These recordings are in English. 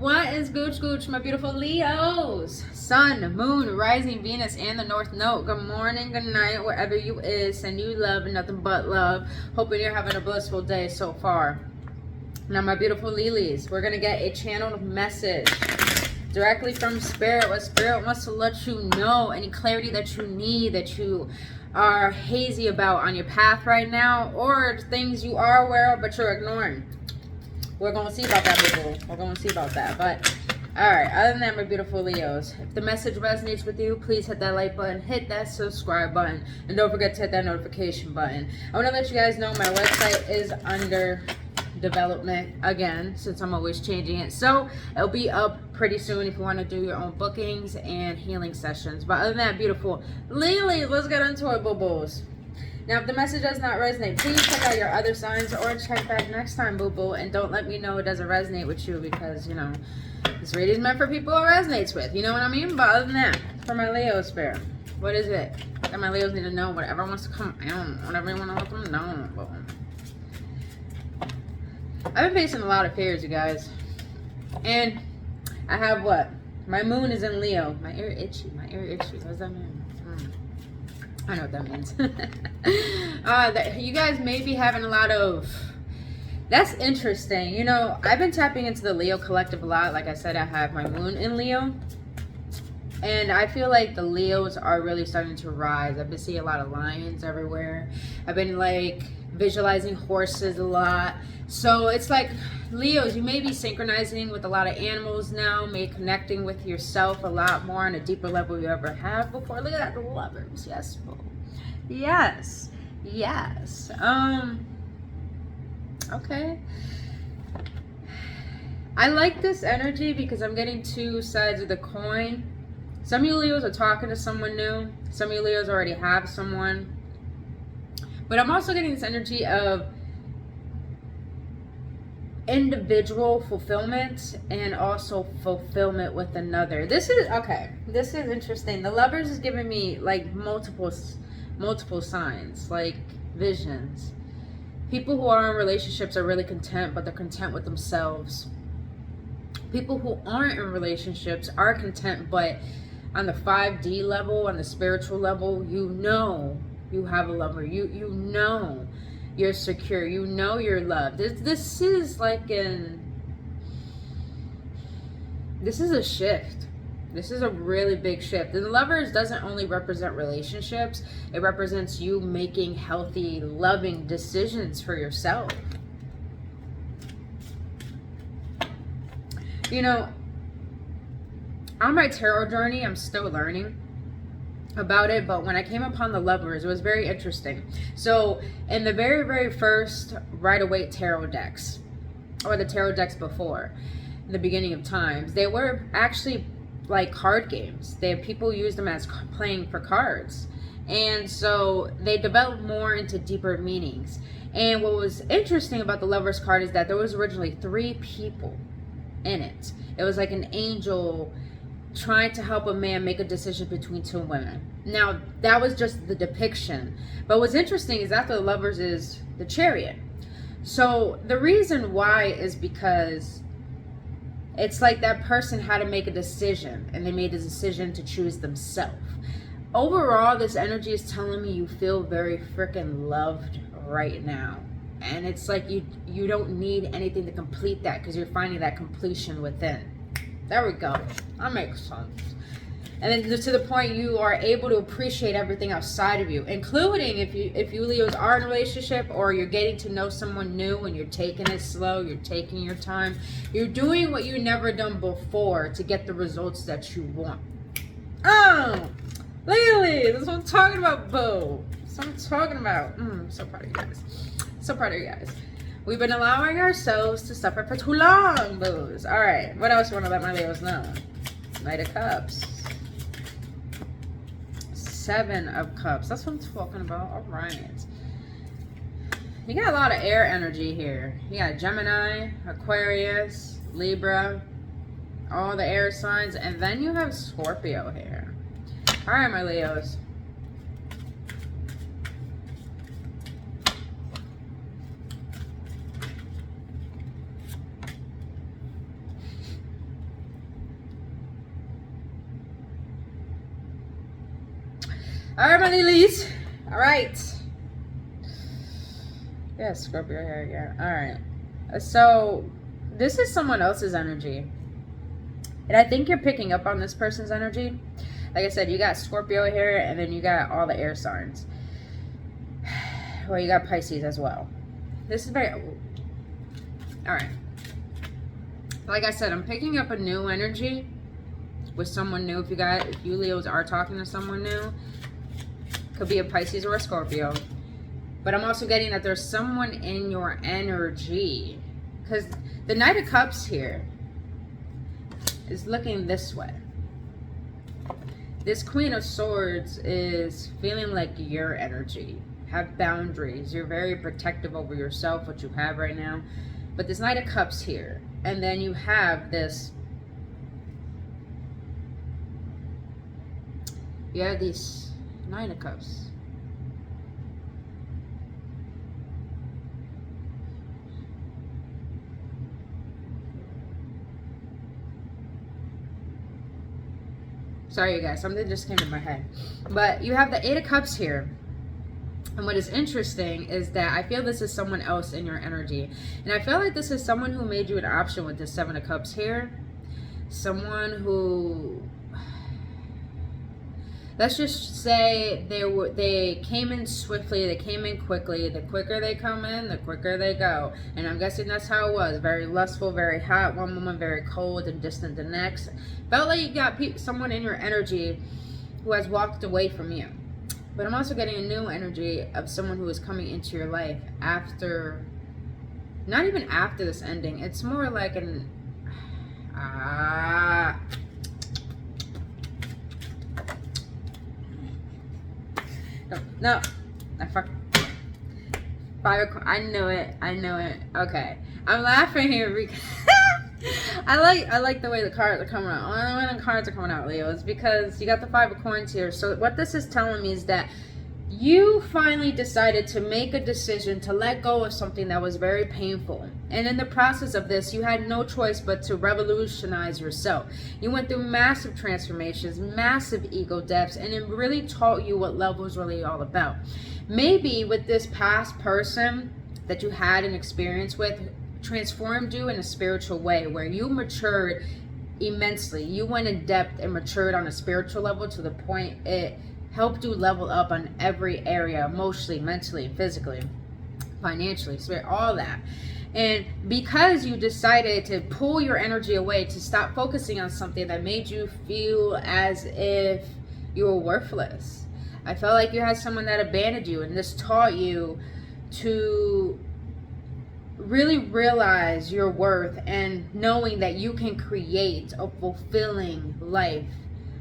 What is gooch, my beautiful Leos? Sun, moon, rising, Venus, and the North Node. Good morning, good night, wherever you is. Send you love and nothing but love. Hoping you're having a blissful day so far. Now, my beautiful Lilies, we're going to get a channeled message directly from Spirit. What Spirit wants to let you know. Any clarity that you need, that you are hazy about on your path right now. Or things you are aware of, but you're ignoring. We're going to see about that, people. We're going to see about that. But, alright, other than that, my beautiful Leos, if the message resonates with you, please hit that like button, hit that subscribe button, and don't forget to hit that notification button. I want to let you guys know my website is under development again, since I'm always changing it. So, it'll be up pretty soon if you want to do your own bookings and healing sessions. But other than that, beautiful Lily, let's get into it, boo-boos. Now, if the message does not resonate, please check out your other signs or check back next time, boo-boo. And don't let me know it doesn't resonate with you because, you know, this reading is meant for people it resonates with. You know what I mean? But other than that, for my Leo Spirit, what is it that my Leos need to know? Whatever wants to come out, whatever you want to let them know. I've been facing a lot of fears, you guys. And I have what? My moon is in Leo. My ear itchy. What does that mean? I know what that means. You guys may be having a lot of... That's interesting. You know, I've been tapping into the Leo collective a lot. Like I said, I have my moon in Leo. And I feel like the Leos are really starting to rise. I've been seeing a lot of lions everywhere. I've been like visualizing horses a lot. So it's like Leos, you may be synchronizing with a lot of animals now, maybe connecting with yourself a lot more on a deeper level you ever have before. Look at that, the lovers. Yes, yes. Okay. I like this energy because I'm getting two sides of the coin. Some of you Leos are talking to someone new. Some of you Leos already have someone. But I'm also getting this energy of individual fulfillment and also fulfillment with another. This is interesting. The lovers is giving me like multiple signs, like visions. People who are in relationships are really content, but they're content with themselves. People who aren't in relationships are content, but on the 5D level, on the spiritual level, you know you have a lover. You know you're secure. You know you're loved. This is like this is a shift. This is a really big shift. And the lovers doesn't only represent relationships. It represents you making healthy, loving decisions for yourself. You know, on my tarot journey, I'm still learning about it, but when I came upon the lovers, it was very interesting. So in the very first Rider-Waite tarot decks, or the tarot decks before, in the beginning of times, they were actually like card games. People used them as playing for cards, and so they developed more into deeper meanings. And what was interesting about the lovers card is that there was originally 3 people in it. It was like an angel trying to help a man make a decision between 2 women. Now, that was just the depiction. But what's interesting is after the lovers is the Chariot. So the reason why is because it's like that person had to make a decision, and they made a decision to choose themselves. Overall, this energy is telling me you feel very freaking loved right now. And it's like you don't need anything to complete that, because you're finding that completion within. There we go. That makes sense. And then to the point you are able to appreciate everything outside of you, including if you Leos are in a relationship or you're getting to know someone new and you're taking it slow, you're taking your time, you're doing what you've never done before to get the results that you want. Oh, Lily, that's what I'm talking about, boo. That's what I'm talking about. So proud of you guys. So proud of you guys. We've been allowing ourselves to suffer for too long, boos. All right, what else you want to let my Leos know? Knight of Cups. 7 of Cups. That's what I'm talking about. All right. You got a lot of air energy here. You got Gemini, Aquarius, Libra, all the air signs, and then you have Scorpio here. All right, my Leos. All right, my lilies. All right. Yeah, Scorpio hair. Yeah. All right. So this is someone else's energy, and I think you're picking up on this person's energy. Like I said, you got Scorpio here, and then you got all the air signs. Well, you got Pisces as well. This is very... Alright. Like I said, I'm picking up a new energy with someone new. If you Leos are talking to someone new, could be a Pisces or a Scorpio. But I'm also getting that there's someone in your energy. Because the Knight of Cups here is looking this way. This Queen of Swords is feeling like your energy. Have boundaries. You're very protective over yourself, what you have right now. But this Knight of Cups here. And then you have this... You have these Nine of Cups. Sorry, you guys. Something just came to my head. But you have the Eight of Cups here. And what is interesting is that I feel this is someone else in your energy. And I feel like this is someone who made you an option with the Seven of Cups here. Someone who... Let's just say they came in swiftly, they came in quickly. The quicker they come in, the quicker they go. And I'm guessing that's how it was. Very lustful, very hot one moment, very cold and distant the next. Felt like you got someone in your energy who has walked away from you. But I'm also getting a new energy of someone who is coming into your life after, not even after this ending. It's more like an, no, I fuck. I knew it. Okay, I'm laughing here because I like the way the cards are coming out. Only when the cards are coming out, Leo, is because you got the Five of Coins here. So what this is telling me is that you finally decided to make a decision to let go of something that was very painful. And in the process of this, you had no choice but to revolutionize yourself. You went through massive transformations, massive ego depths, and it really taught you what love was really all about. Maybe with this past person that you had an experience with transformed you in a spiritual way where you matured immensely. You went in depth and matured on a spiritual level to the point it helped you level up on every area, emotionally, mentally, physically, financially, spirit, all that. And because you decided to pull your energy away, to stop focusing on something that made you feel as if you were worthless. I felt like you had someone that abandoned you, and this taught you to really realize your worth and knowing that you can create a fulfilling life,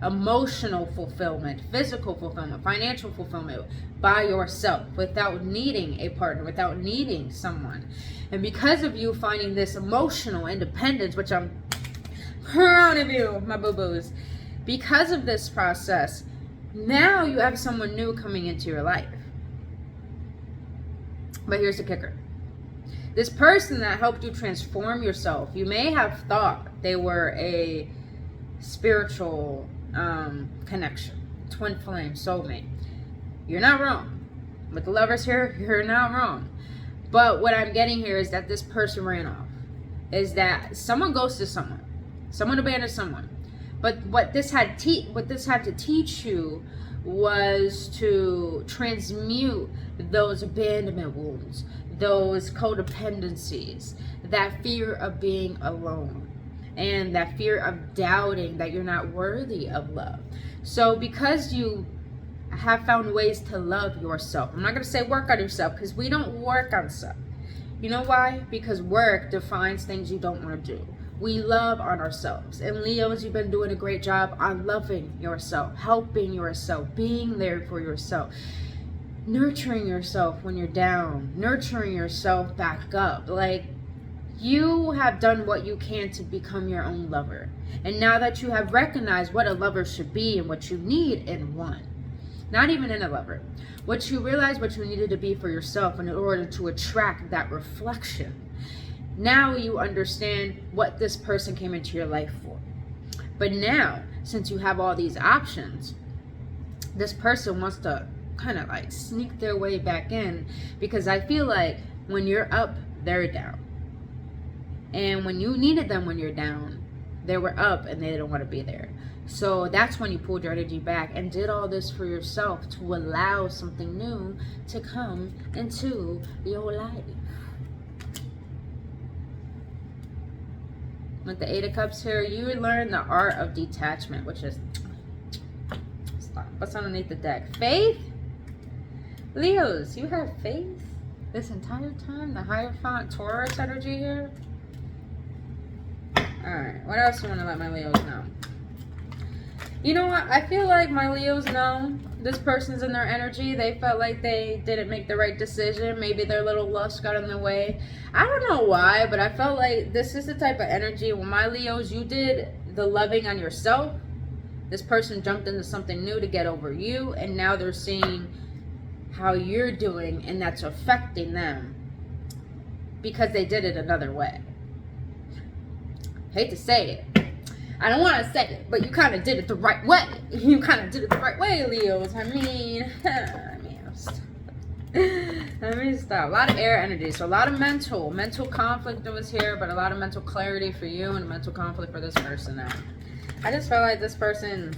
emotional fulfillment, physical fulfillment, financial fulfillment by yourself without needing a partner, without needing someone. And because of you finding this emotional independence, which I'm proud of you, my boo-boos, because of this process, now you have someone new coming into your life. But here's the kicker. This person that helped you transform yourself, you may have thought they were a spiritual connection, twin flame, soulmate. You're not wrong. With the lovers here, you're not wrong. But what I'm getting here is that this person ran off. Is that someone ghosted someone. Someone abandoned someone. But what this had to teach you was to transmute those abandonment wounds, those codependencies, that fear of being alone, and that fear of doubting that you're not worthy of love. So because you have found ways to love yourself, I'm not going to say work on yourself, because we don't work on stuff. You know why? Because work defines things you don't want to do. We love on ourselves. And Leos, you've been doing a great job on loving yourself, helping yourself, being there for yourself, nurturing yourself when you're down, nurturing yourself back up. Like, you have done what you can to become your own lover. And now that you have recognized what a lover should be and what you need in one, not even in a lover, what you realize what you needed to be for yourself in order to attract that reflection. Now you understand what this person came into your life for. But now, since you have all these options, this person wants to kind of like sneak their way back in, because I feel like when you're up, they're down. And when you needed them when you're down, they were up and they didn't want to be there. So that's when you pulled your energy back and did all this for yourself to allow something new to come into your life. With the 8 of Cups here, you learn the art of detachment, which is, what's underneath the deck? Faith? Leos, you have faith this entire time? The Hierophant Taurus energy here? Alright, what else do you want to let my Leos know? You know what? I feel like my Leos know this person's in their energy. They felt like they didn't make the right decision. Maybe their little lust got in the way. I don't know why, but I felt like this is the type of energy. When my Leos, you did the loving on yourself. This person jumped into something new to get over you, and now they're seeing how you're doing, and that's affecting them because they did it another way. Hate to say it. I don't want to say it, but you kind of did it the right way. You kind of did it the right way, Leos. I mean, let me stop. A lot of air energy. So a lot of mental conflict that was here, but a lot of mental clarity for you and mental conflict for this person now. I just felt like this person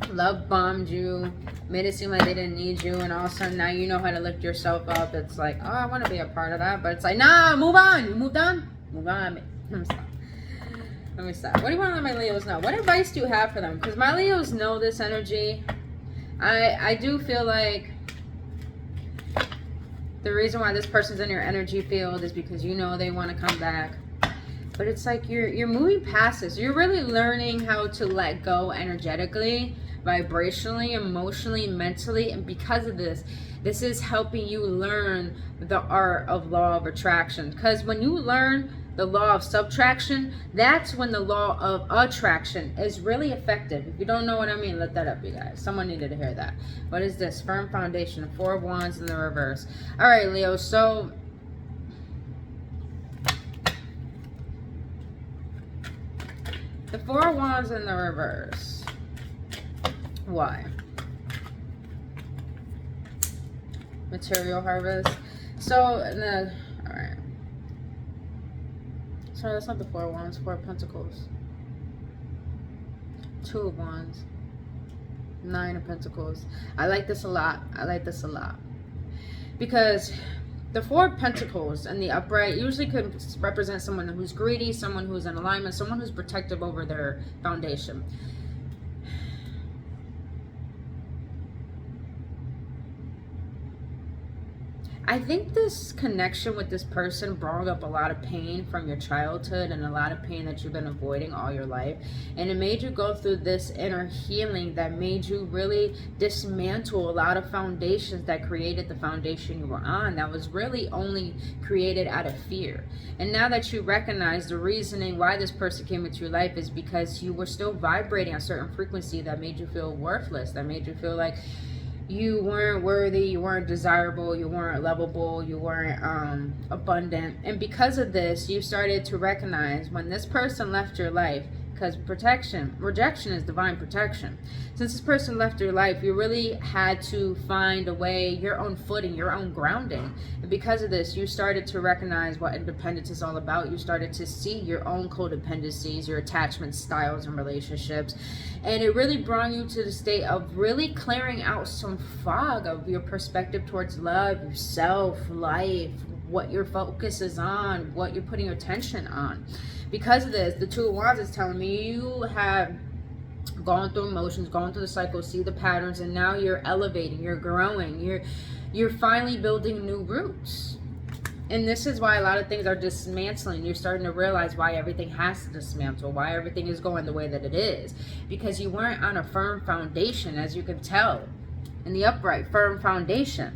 love bombed you, made it seem like they didn't need you, and all of a sudden now you know how to lift yourself up. It's like, oh, I want to be a part of that, but it's like, nah, move on. You moved on? Move on. Let me stop. What do you want to let my Leos know? What advice do you have for them? Because my Leos know this energy. I do feel like the reason why this person's in your energy field is because you know they want to come back. But it's like you're moving past this. You're really learning how to let go energetically, vibrationally, emotionally, mentally. And because of this, this is helping you learn the art of law of attraction. Because when you learn the law of subtraction, that's when the law of attraction is really effective. If you don't know what I mean, look that up, you guys. Someone needed to hear that. What is this? Firm foundation, 4 of Wands in the reverse. All right, Leo, so the 4 of Wands in the reverse. Why? Material harvest. So, all right. Sorry, that's not the 4 of Wands, 4 of Pentacles. 2 of Wands. 9 of Pentacles. I like this a lot. I like this a lot. Because the 4 of Pentacles and the upright usually could represent someone who's greedy, someone who's in alignment, someone who's protective over their foundation. I think this connection with this person brought up a lot of pain from your childhood and a lot of pain that you've been avoiding all your life. And it made you go through this inner healing that made you really dismantle a lot of foundations that created the foundation you were on that was really only created out of fear. And now that you recognize the reasoning why this person came into your life is because you were still vibrating a certain frequency that made you feel worthless, that made you feel like you weren't worthy, you weren't desirable, you weren't lovable, you weren't abundant. And because of this, you started to recognize when this person left your life, because rejection is divine protection. Since this person left your life, you really had to find a way, your own footing, your own grounding. And because of this, you started to recognize what independence is all about. You started to see your own codependencies, your attachment styles and relationships. And it really brought you to the state of really clearing out some fog of your perspective towards love, yourself, life, what your focus is on, what you're putting your attention on. Because of this, the 2 of Wands is telling me you have gone through emotions, gone through the cycle, see the patterns, and now you're elevating, you're growing, you're finally building new roots. And this is why a lot of things are dismantling. You're starting to realize why everything has to dismantle, why everything is going the way that it is. Because you weren't on a firm foundation, as you can tell. In the upright, firm foundation.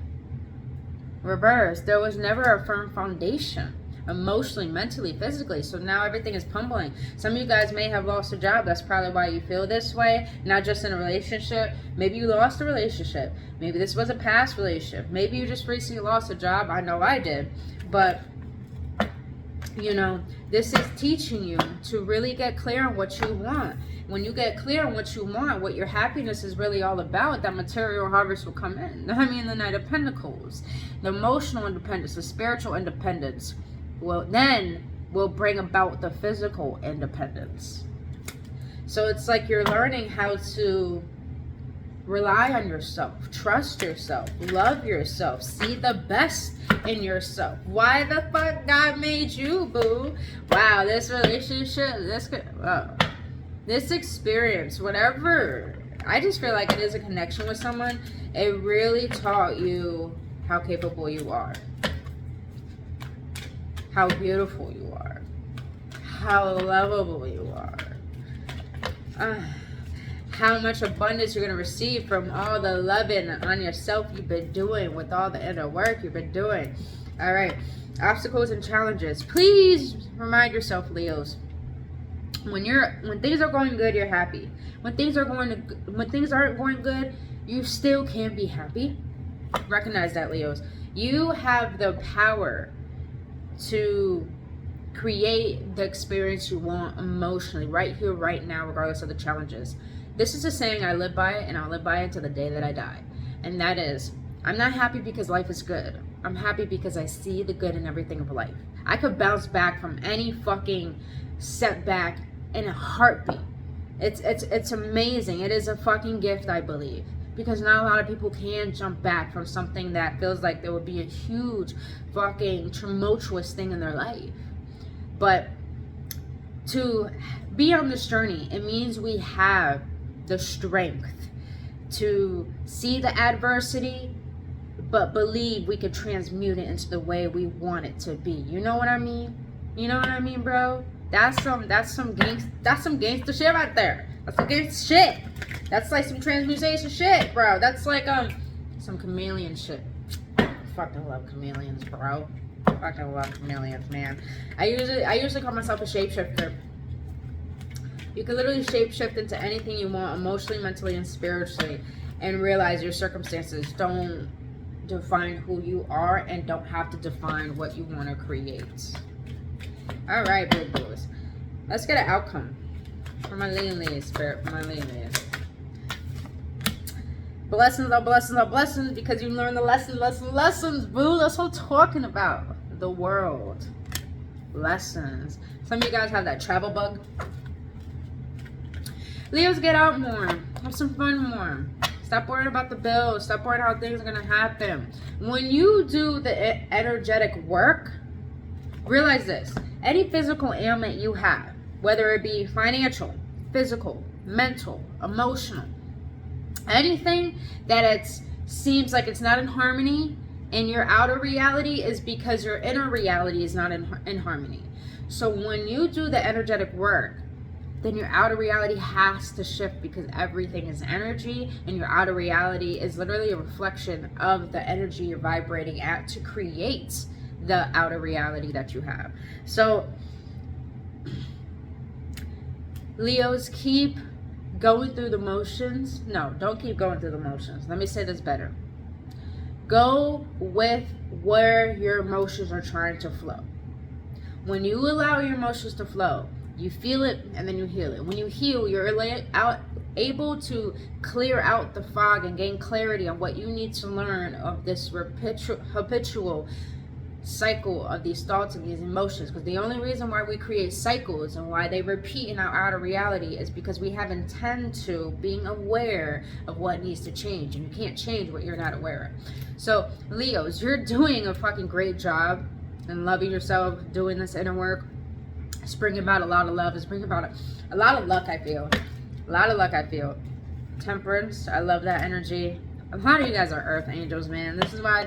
Reverse, there was never a firm foundation. Emotionally, mentally, physically. So now everything is pummeling. Some of you guys may have lost a job. That's probably why you feel this way. Not just in a relationship. Maybe you lost a relationship. Maybe this was a past relationship. Maybe you just recently lost a job. I know I did. But, you know, This is teaching you to really get clear on what you want. When you get clear on what you want, what your happiness is really all about, that material harvest will come in. I mean, the Knight of Pentacles, the emotional independence, the spiritual independence will bring about the physical independence. So it's like you're learning how to rely on yourself, trust yourself, love yourself, see the best in yourself. Why the fuck God made you, boo? Wow, this relationship, this experience, whatever. I just feel like it is a connection with someone. It really taught you how capable you are, how beautiful you are, how lovable you are. How much abundance you're going to receive from all the loving on yourself you've been doing, with all the inner work you've been doing. All right, obstacles and challenges. Please remind yourself, Leos, when things are going good, you're happy. When things aren't going good, you still can be happy. Recognize that, Leos. You have the power to create the experience you want emotionally, right here, right now, regardless of the challenges. This is a saying I live by, and I'll live by it to the day that I die. And that is, I'm not happy because life is good. I'm happy because I see the good in everything of life. I could bounce back from any fucking setback in a heartbeat. It's amazing. It is a fucking gift, I believe. Because not a lot of people can jump back from something that feels like there would be a huge fucking tumultuous thing in their life. But to be on this journey, it means we have the strength to see the adversity, but believe we could transmute it into the way we want it to be. You know what I mean? You know what I mean, bro? That's some gangster shit right there. That's some gangster shit. That's like some transmutation shit, bro. That's like some chameleon shit. Fucking love chameleons, bro. Fucking love chameleons, man. I usually call myself a shapeshifter. You can literally shapeshift into anything you want, emotionally, mentally, and spiritually, and realize your circumstances don't define who you are and don't have to define what you want to create. All right, big boys. Let's get an outcome for my ladies, spirit, for my ladies. Blessings on blessings on blessings, because you learn the lessons, boo. That's what I'm talking about. The world. Lessons. Some of you guys have that travel bug. Leos, get out more. Have some fun more. Stop worrying about the bills. Stop worrying how things are going to happen. When you do the energetic work, realize this. Any physical ailment you have, whether it be financial, physical, mental, emotional, anything that it seems like it's not in harmony in your outer reality is because your inner reality is not in harmony. So when you do the energetic work, then your outer reality has to shift, because everything is energy, and your outer reality is literally a reflection of the energy you're vibrating at to create the outer reality that you have. So Leos, keep going through the motions. No, don't keep going through the motions. Let me say this better. Go with where your emotions are trying to flow. When you allow your emotions to flow, you feel it and then you heal it. When you heal, you're able to clear out the fog and gain clarity on what you need to learn of this habitual cycle of these thoughts and these emotions. Because the only reason why we create cycles and why they repeat in our outer reality is because we haven't tend to being aware of what needs to change, and you can't change what you're not aware of. So Leos, you're doing a fucking great job and loving yourself, doing this inner work. It's bringing about a lot of love. It's bringing about a lot of luck, I feel. A lot of luck, I feel. Temperance, I love that energy. A lot of you guys are earth angels, man. This is why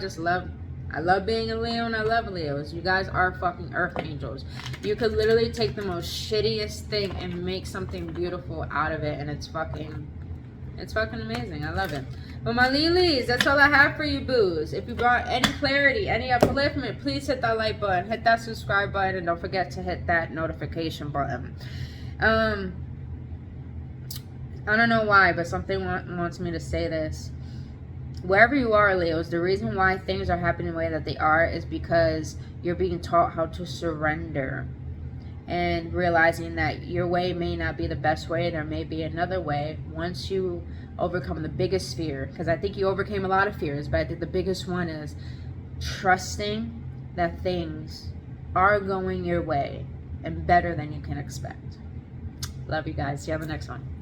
I love being a Leo, and I love Leos. You guys are fucking earth angels. You could literally take the most shittiest thing and make something beautiful out of it, and it's fucking amazing. I love it. But my Lilies, that's all I have for you, boos. If you brought any clarity, any upliftment, please hit that like button, hit that subscribe button, and don't forget to hit that notification button. I don't know why, but something wants me to say this. Wherever you are, Leos, the reason why things are happening the way that they are is because you're being taught how to surrender. and realizing that your way may not be the best way. There may be another way. Once you overcome the biggest fear, because I think you overcame a lot of fears, but I think the biggest one is trusting that things are going your way and better than you can expect. Love you guys. See you on the next one.